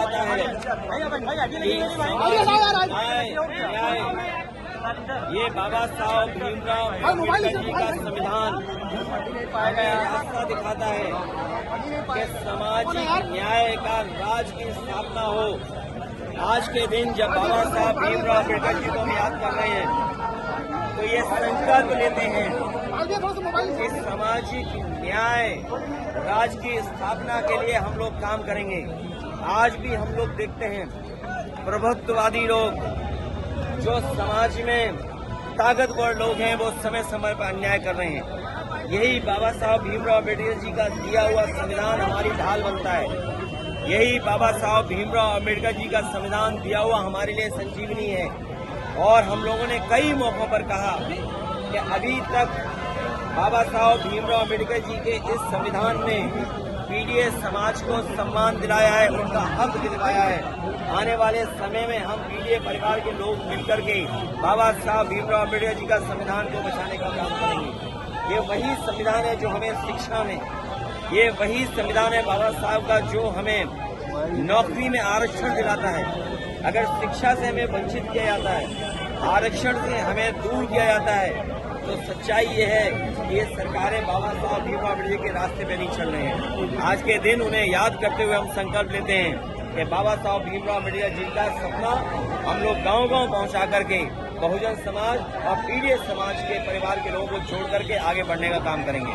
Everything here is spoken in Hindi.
दिखाता है ये बाबा साहब भीमराव अम्बेडकर जी का संविधान रास्ता दिखाता है कि सामाजिक न्याय का राज की स्थापना हो। आज के दिन जब बाबा साहब भीमराव अम्बेडकर जी को हम याद कर रहे हैं तो ये संकल्प लेते हैं कि सामाजिक न्याय राज की स्थापना के लिए हम लोग काम करेंगे। आज भी हम लोग देखते हैं प्रभुत्ववादी लोग जो समाज में ताकतवर लोग हैं वो समय समय पर अन्याय कर रहे हैं। यही बाबा साहब भीमराव अम्बेडकर जी का दिया हुआ संविधान हमारी ढाल बनता है। यही बाबा साहब भीमराव अम्बेडकर जी का संविधान दिया हुआ हमारे लिए संजीवनी है। और हम लोगों ने कई मौकों पर कहा कि अभी तक बाबा साहब भीमराव अम्बेडकर जी के इस संविधान ने पीडीएस समाज को सम्मान दिलाया है, उनका हक दिलवाया है। आने वाले समय में हम पीडीए परिवार के लोग मिलकर के बाबा साहब भीमराव अम्बेडकर जी का संविधान को बचाने का काम करेंगे। ये वही संविधान है जो हमें शिक्षा में, ये वही संविधान है बाबा साहब का जो हमें नौकरी में आरक्षण दिलाता है। अगर शिक्षा से हमें वंचित किया जाता है, आरक्षण से हमें दूर किया जाता है, तो सच्चाई ये है कि ये सरकारें बाबा साहब भीमराव अम्बेडकर के रास्ते पे नहीं चल रहे हैं। आज के दिन उन्हें याद करते हुए हम संकल्प लेते हैं कि बाबा साहब भीमराव अम्बेडकर जी का सपना हम लोग गांव-गांव पहुंचा करके बहुजन समाज और पीडीएस समाज के परिवार के लोगों को जोड़ करके आगे बढ़ने का काम करेंगे।